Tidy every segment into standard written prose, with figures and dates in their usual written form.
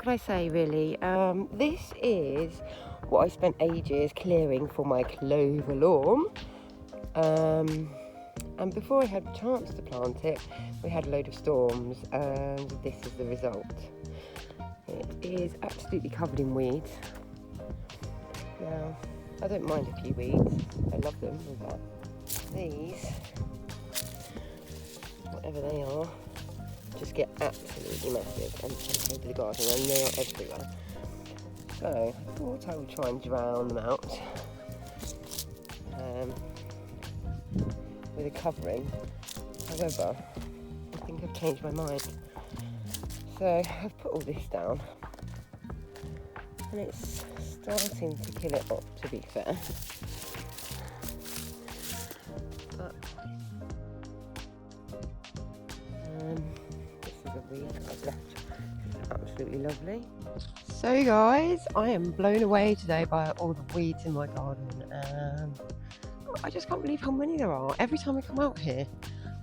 can I say really? This is what I spent ages clearing for my clover lawn. And before I had a chance to plant it, we had a load of storms, and this is the result. It is absolutely covered in weeds. Now, I don't mind a few weeds. I love them with that. These, whatever they are, just get absolutely massive and take over the garden, and they are everywhere. So I thought I would try and drown them out with a covering. However, I think I've changed my mind. So I've put all this down, and it's starting to kill it up, to be fair. But this is a weed that I've left. It's absolutely lovely. So guys, I am blown away today by all the weeds in my garden, and I just can't believe how many there are. Every time I come out here,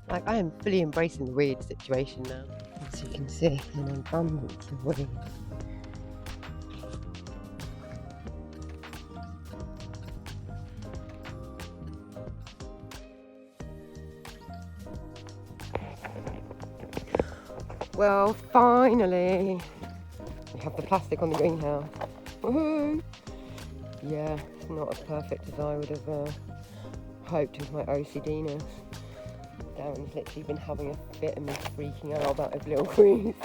like, I am fully embracing the weed situation now. As you can see, an abundance of weeds. Well, finally, we have the plastic on the greenhouse. Woohoo! Yeah, it's not as perfect as I would have hoped with my OCD-ness. Darren's literally been having a fit of me freaking out about his little weeds.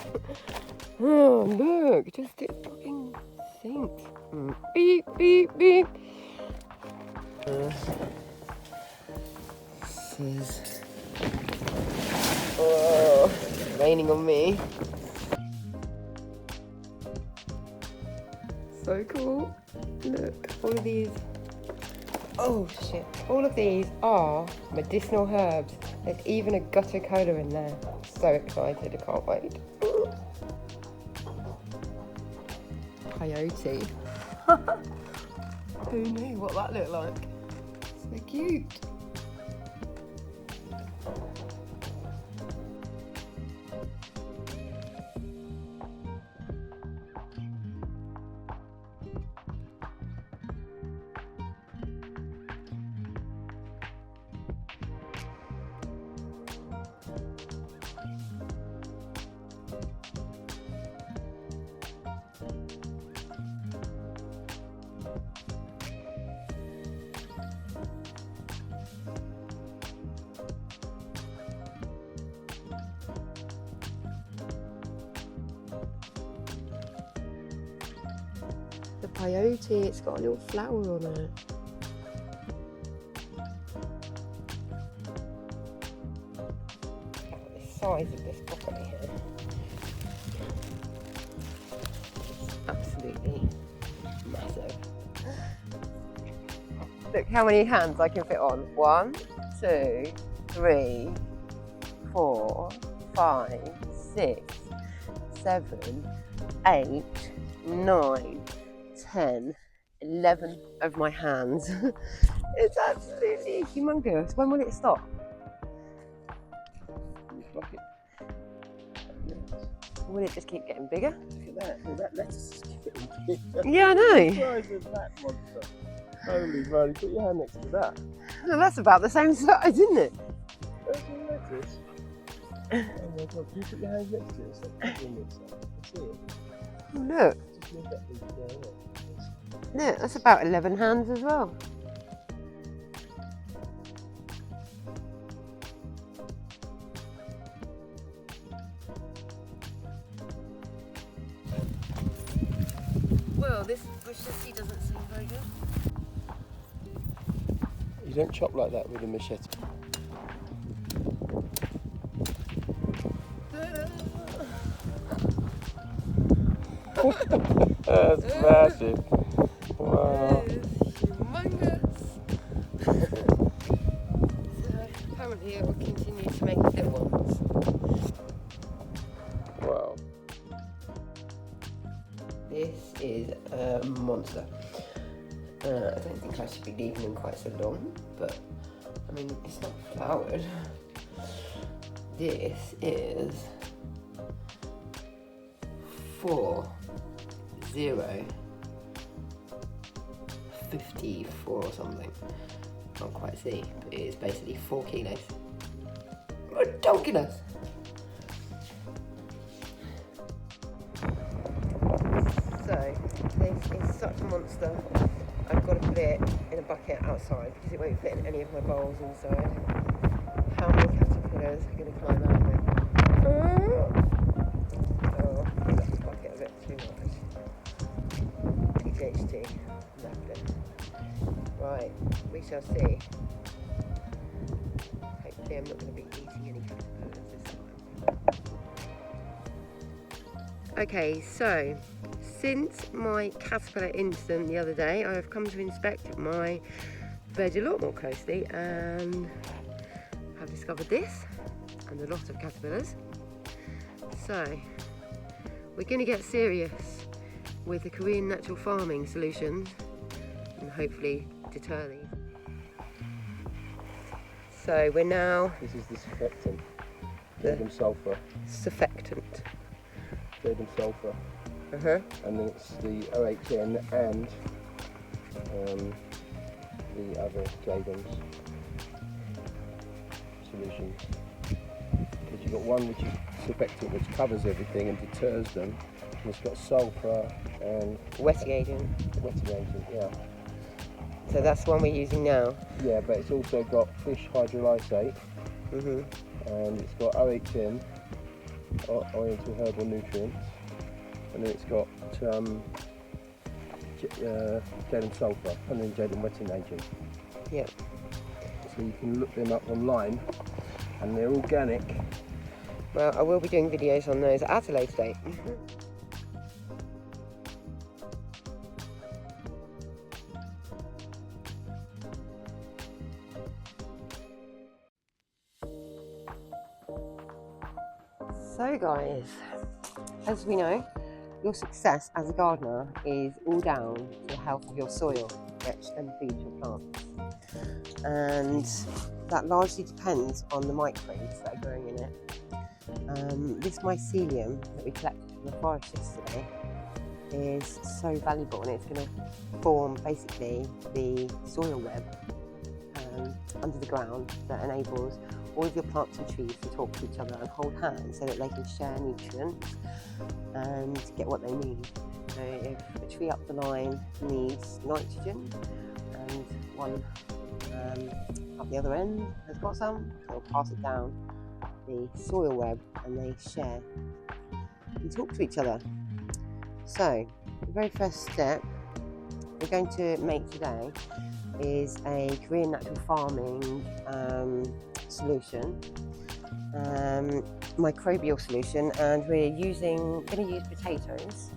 Oh, look, just it fucking sinks. Beep, beep, beep. This is... Oh, it's raining on me. So cool. Look, all of these. Oh shit. All of these are medicinal herbs. There's even a gutter cola in there. I'm so excited, I can't wait. Peyote. Who knew what that looked like? So cute. The peyote, it's got a little flower on it. Look at the size of this broccoli here. It's absolutely massive. Look how many hands I can fit on. 1, 2, 3, 4, 5, 6, 7, 8, 9, 10, 11 of my hands. It's absolutely humongous. When will it stop? Will it just keep getting bigger? Look at that. Well, that lettuce is getting bigger. Yeah, I know. The size of that monster. Holy moly, put your hand next to that. Well, that's about the same size, isn't it? That's a lettuce. Oh my god, can you put your hand next to it? It's like covering itself. I see it. Oh, look. Just make that big. Yeah, yeah. Look, that's about 11 hands as well. Well, this machete doesn't seem very good. You don't chop like that with a machete. That's massive. Wow. It is humongous. So apparently it will continue to make little ones. Wow. This is a monster. I don't think I should be leaving them quite so long, but I mean, it's not flowered. This is 4 0.054 or something. Can't quite see, but it is basically 4 kilos. Ridiculous! So, this is such a monster. I've got to put it in a bucket outside because it won't fit in any of my bowls inside. How many caterpillars are going to climb out of it? Oh, I left the bucket a bit too much. PGHT, left it. Right, we shall see. Hopefully I'm not going to be eating any caterpillars this time. Okay, so since my caterpillar incident the other day, I have come to inspect my veg a lot more closely and have discovered this and a lot of caterpillars. So we're going to get serious with the Korean natural farming solutions and hopefully deter these. So we're now... This is the surfactant. Sodium sulfur. Surfactant. Sodium sulfur. And then it's the OHN and the other Jadam's solutions. Because you've got one which is surfactant which covers everything and deters them. And it's got sulfur and wetting agent. Wetting agent, yeah. So that's the one we're using now. Yeah, but it's also got fish hydrolysate. And it's got OHN, oriental herbal nutrients. And then it's got Jadam sulfur and then Jadam wetting agent. Yeah. So you can look them up online and they're organic. Well, I will be doing videos on those at a later date. So guys, as we know, your success as a gardener is all down to the health of your soil, which then feeds your plants. And that largely depends on the microbes that are growing in it. This mycelium that we collected from the forest yesterday is so valuable, and it's going to form basically the soil web under the ground that enables all of your plants and trees to talk to each other and hold hands so that they can share nutrients and get what they need. So if a tree up the line needs nitrogen and one up the other end has got some, they'll pass it down the soil web and they share and talk to each other. So the very first step we're going to make today is a Korean natural farming solution, microbial solution, and we're going to use potatoes.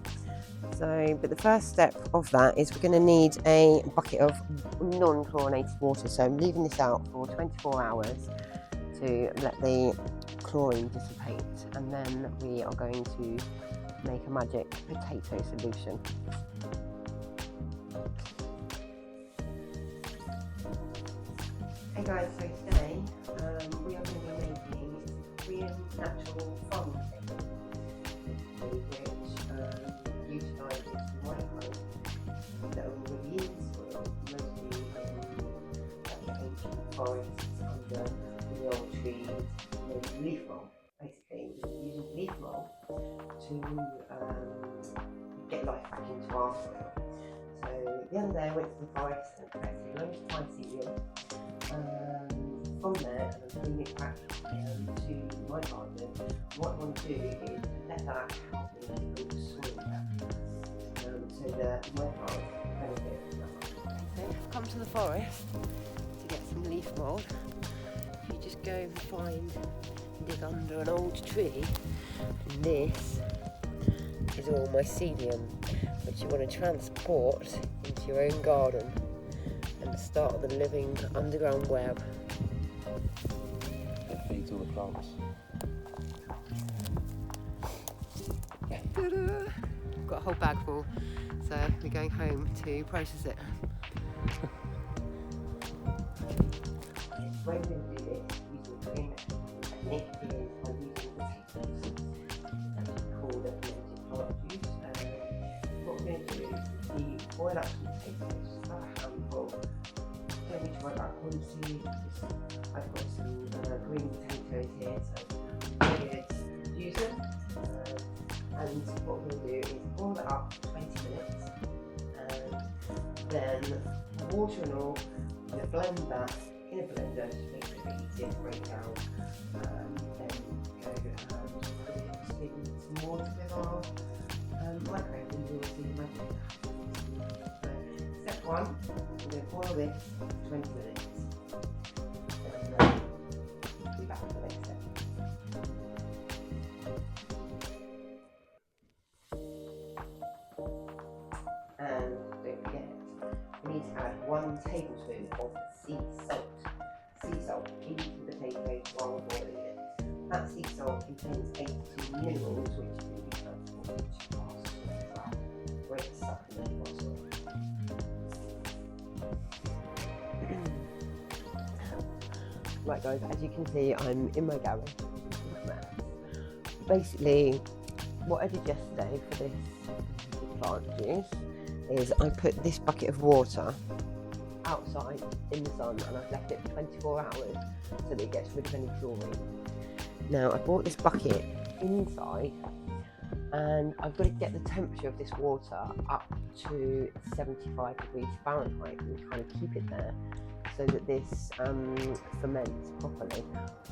So, but the first step of that is we're going to need a bucket of non-chlorinated water. So I'm leaving this out for 24 hours to let the chlorine dissipate, and then we are going to make a magic potato solution. Hey guys, so today we are going to be making Korean natural farming technique, which utilises microbes that are already in soil, mostly in ancient forests under the old trees, leaf mold. Basically, we're using leaf mold to get life back into our soil. So the other day I went to the forest and collected loads of mycelium. From there, and I'm bringing it back to my garden. What I want to do is let that help me to build the soil back, so that my plants benefit from that. So I've come to the forest to get some leaf mould. You just go and dig under an old tree, and this is all mycelium, which you want to transport into your own garden and start the living underground web. It feeds all the plants. Ta-da! Got a whole bag full, so we're going home to process it. The way we're going to do this using KNF Techniques is by using potatoes. It's actually called a fermented plant juice. What we're going honestly, I've got some green potatoes here, so I'm going to use them. And what we'll do is boil it up for 20 minutes, and then water and all, we're going to blend that in a blender to make it a bit easier to break down. Then go and put it in some water with our microwave, and you'll see the magic. So, step one, we're going to boil this for 20 minutes, and then be back for the next step. And don't forget, we need to add 1 tablespoon of sea salt into the potatoes while we're boiling it. That sea salt contains 82 minerals, which can be transported to our soil as well. Great supplement for soil. Right guys, as you can see, I'm in my garage. Basically, what I did yesterday for this plant juice is I put this bucket of water outside in the sun, and I've left it for 24 hours so that it gets rid of any chlorine. Now I brought this bucket inside, and I've got to get the temperature of this water up to 75 degrees Fahrenheit and kind of keep it there so that this ferments properly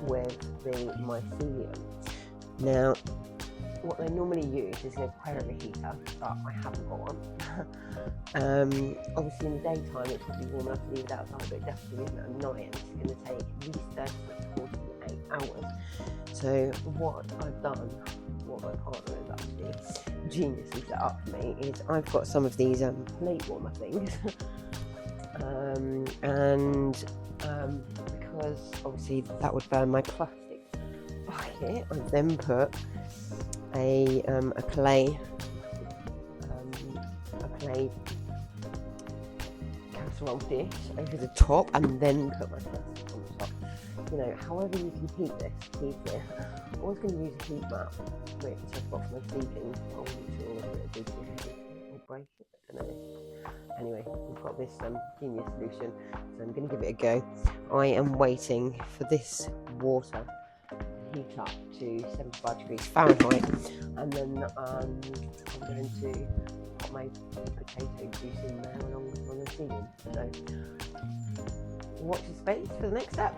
with the mycelium. Now, what they normally use is an aquarium heater, but I haven't got one. Obviously in the daytime it's probably warm enough to leave it outside, but it definitely isn't at night, and it's going to take at least 36 to 48 hours. So what I've done, what my partner has actually geniusly set up for me, is I've got some of these plate warmer things. Because obviously that would burn my plastic bucket, I've then put a clay casserole dish over the top, and then put my plastic on the top. You know, however you can heat this, heat it. I'm always going to use a heat mat, which I've got for my sleeping. I'm not sure whether it'll be too heavy or break it, I don't know. Anyway, we've got this genius solution, so I'm going to give it a go. I am waiting for this water to heat up to 75 degrees Fahrenheit, and then I'm going to put my potato juice in there along with my seasoning. So watch the space for the next step.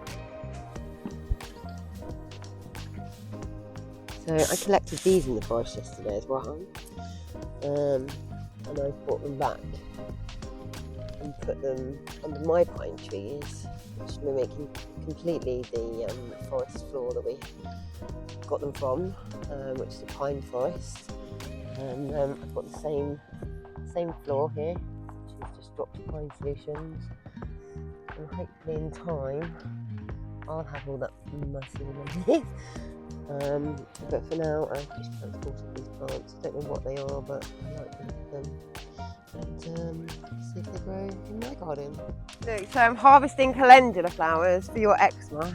So I collected these in the forest yesterday as well, and I brought them back and put them under my pine trees, which mimic completely the forest floor that we got them from, which is a pine forest. And I've got the same floor here, which is just dropped pine solutions, and hopefully in time I'll have all that mycelium. But for now I've just transported these plants. I don't know what they are, but I like to look at them and see if they grow in my garden. Look, so I'm harvesting calendula flowers for your eczema.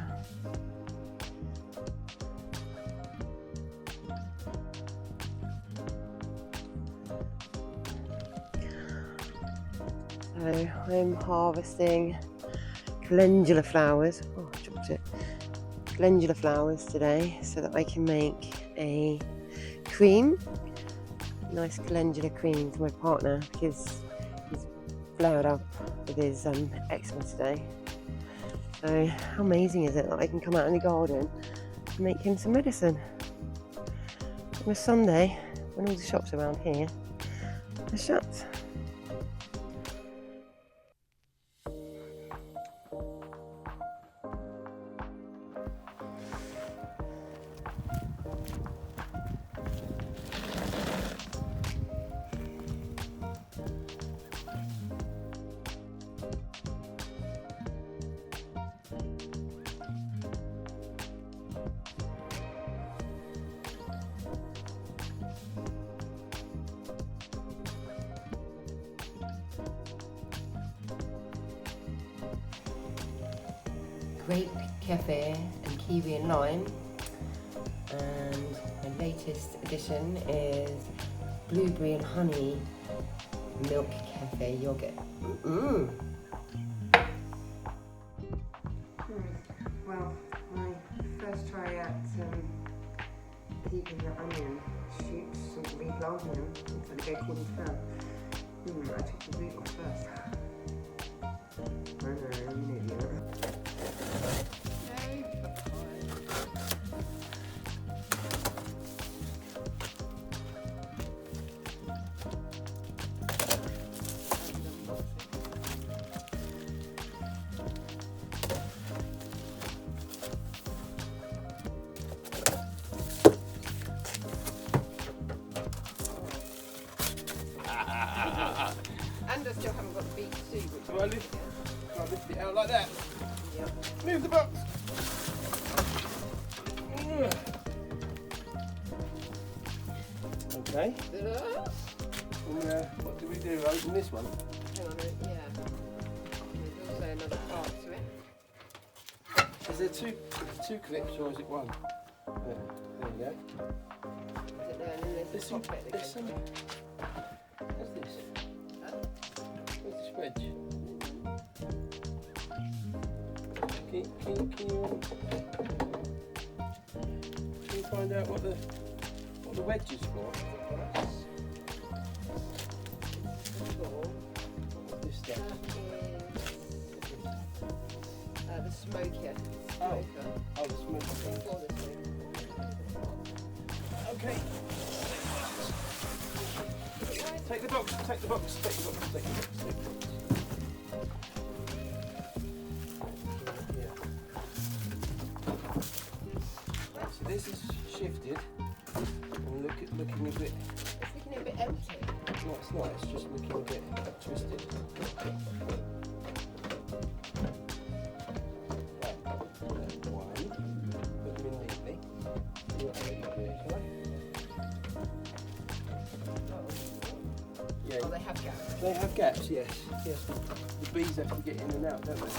So I'm harvesting calendula flowers. Oh, I dropped it. Calendula flowers today, so that I can make a cream, nice calendula cream for my partner, because he's flared up with his eczema today. So how amazing is it that I can come out in the garden and make him some medicine on a Sunday when all the shops around here are shut. Grape, cafe and kiwi and lime, and my latest addition is blueberry and honey milk cafe yogurt. Well, my first try at keeping the onion shoots and replanting them until they go cooling down. I took the root off first. I know, I'm an idiot. And I still haven't got the beak to see. So I lift it out like that. Yep. Move the box. Okay. What do we do? Open this one. Hang on a minute, yeah. There's also another part to it. Is there two clips or is it one? Yeah. There we go. Is it there? And then there's the top bit that There's goes some. through. What's this? Huh? Where's this wedge? Can you find out what the wedge is for? What's this stuff? The smoker. Oh, the smoker thing. For the smoker. Okay. Take the box, take the box, take the box, take the box, take the box. Yeah. Right, so this is shifted and looking a bit. It's looking a bit empty. No, it's not. It's just looking a bit twisted. Right. One. Put them in neatly. You want to make it there, shall I? Yeah. Oh, they have gaps. They have gaps, yes. Yes. The bees have to get in and out, don't they?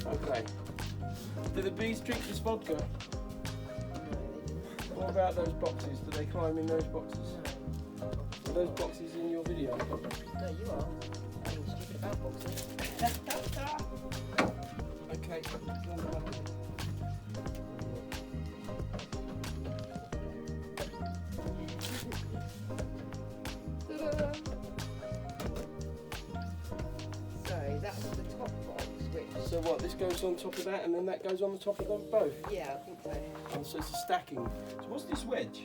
Okay. Do the bees drink this vodka? No, they didn't. What about those boxes? Do they climb in those boxes? Are those boxes in your video? No, you are. Being stupid about boxes. Okay. Go on the bucket. So that's the top box, which... So what, this goes on top of that and then that goes on the top of them both? Yeah, I think so. And so it's a stacking. So what's this wedge?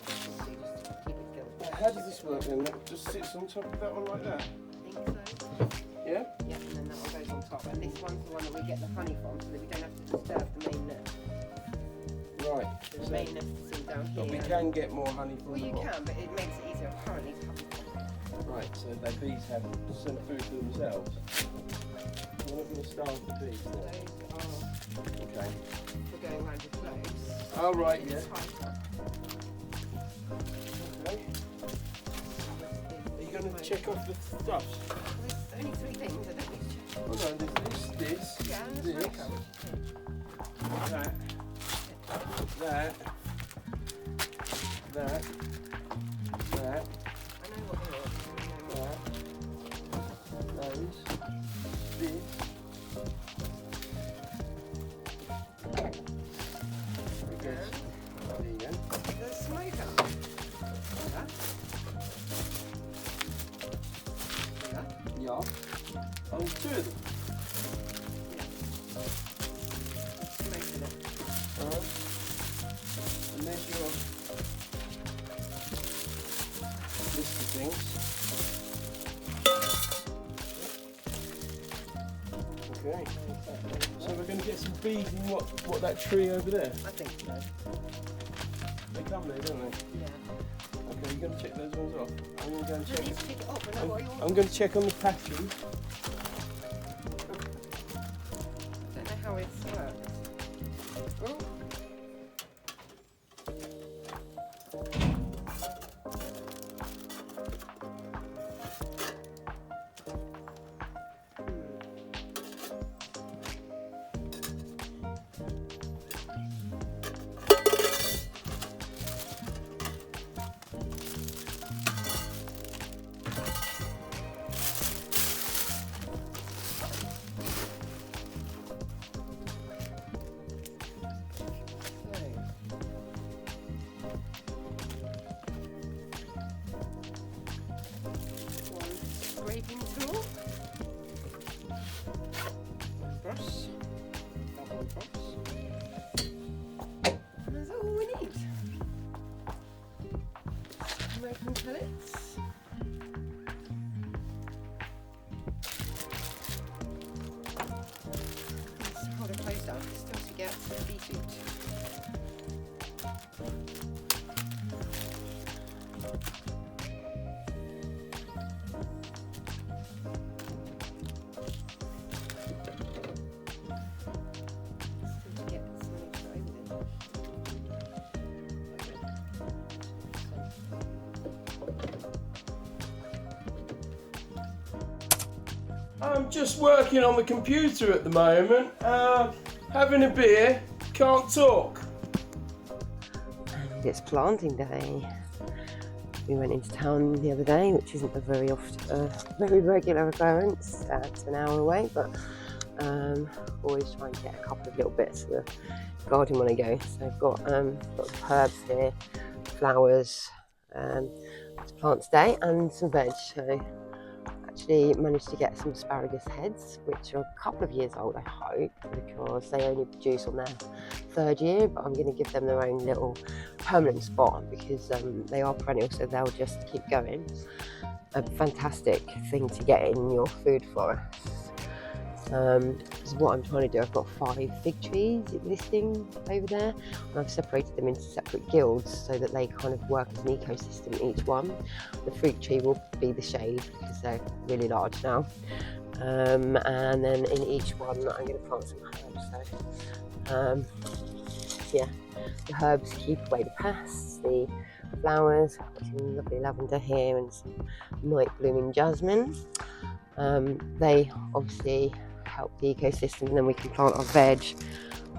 Just to keep it together. How does this work then? That just sits on top of that one like that? I think so. Yeah? Yeah, and then that one goes on top. And this one's the one that we get the honey from, so that we don't have to disturb the main nest. Right. The main nest is all down here. But we can get more honey from Well, the you box. can, but it makes it easier apparently to have them from there. Right, so the bees have some food for themselves. We're not going to starve the bees then. Those are Okay. for going around your clothes. Oh, right, yeah. It's tighter. Okay. Are you going to check off the stuffs? Well, there's only three things, I don't need to check. Hold on, there's this, Yeah, and this, there's smoker. that, that, that, that, I know what they are. that, those, this. Okay. There you go. The smoker. Yeah. Yeah. Yeah. Oh, two of them. Smoking it. And there's your list of things. Okay. So we're going to get some bees in what that tree over there? I think so. They come there, don't they? Yeah. Okay, you're going to check those ones off. I'm going to go and You don't check. need to pick it up, I know what you're... I'm going to check on the patches. I don't know how it works. Oh. cross. Double cross. And that's all we need. American pellets. Let's hold it closer, still to get the bee suit. I'm just working on the computer at the moment, having a beer, can't talk. And it's planting day. We went into town the other day, which isn't a very regular occurrence. It's an hour away, but always try and get a couple of little bits of the garden when I go. So I've got lots of herbs here, flowers to plant today, and some veg. So actually managed to get some asparagus heads, which are a couple of years old, I hope, because they only produce on their third year, but I'm going to give them their own little permanent spot because they are perennial, so they'll just keep going. A fantastic thing to get in your food forest. Is what I'm trying to do. I've got 5 fig trees existing over there, and I've separated them into separate guilds so that they kind of work as an ecosystem, each one. The fruit tree will be the shade because they're really large now, and then in each one I'm going to plant some herbs. So yeah, the herbs keep away the pests. The flowers, I've got some lovely lavender here and some night blooming jasmine. They obviously help the ecosystem, and then we can plant our veg,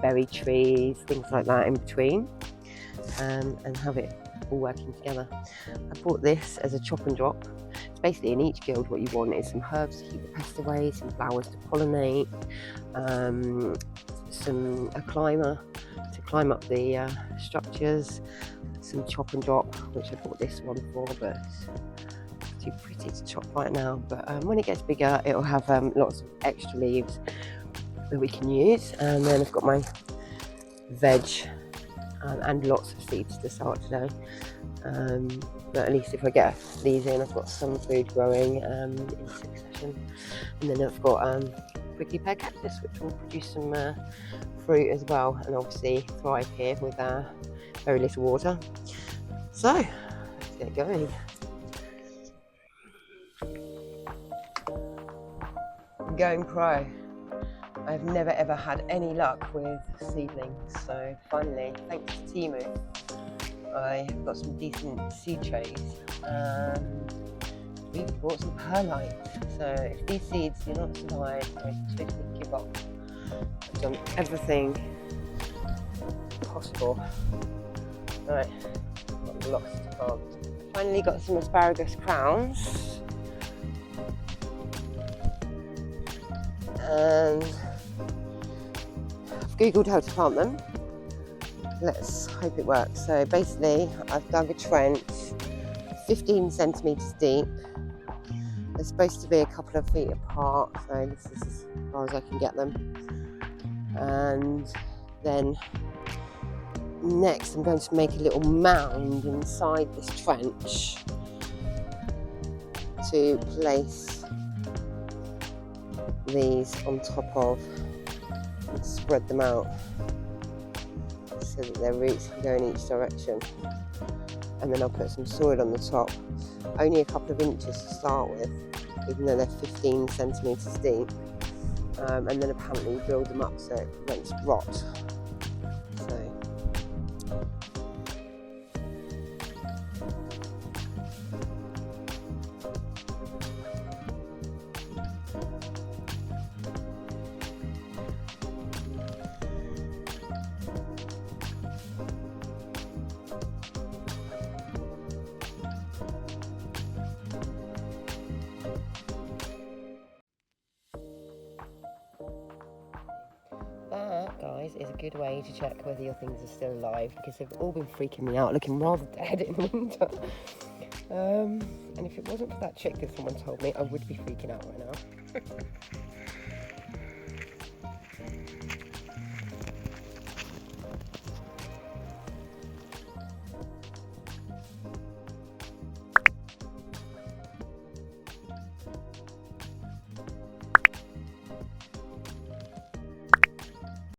berry trees, things like that in between, and have it all working together. I bought this as a chop and drop. It's basically in each guild what you want is some herbs to keep the pests away, some flowers to pollinate, a climber to climb up the structures, some chop and drop, which I bought this one for, but too pretty to chop right now, but when it gets bigger it'll have lots of extra leaves that we can use. And then I've got my veg and lots of seeds to start today, but at least if I get these in, I've got some food growing in succession. And then I've got prickly pear cactus, which will produce some fruit as well, and obviously thrive here with very little water. So let's get going. Going pro. I've never ever had any luck with seedlings, so finally, thanks to Timu, I've got some decent seed trays, and we've bought some perlite. So if these seeds do not survive, I totally give up. I've done everything possible. Right, got lots to plant. Finally got some asparagus crowns. And I've googled how to plant them. Let's hope it works. So basically I've dug a trench 15 centimetres deep. They're supposed to be a couple of feet apart, so this is as far as I can get them. And then next I'm going to make a little mound inside this trench to place these on top of and spread them out so that their roots can go in each direction. And then I'll put some soil on the top, only a couple of inches to start with, even though they're 15 centimetres deep, and then apparently build them up so it prevents rot. So that, guys, is a good way to check whether your things are still alive, because they've all been freaking me out, looking rather dead in the winter. And if it wasn't for that chick that someone told me, I would be freaking out right now.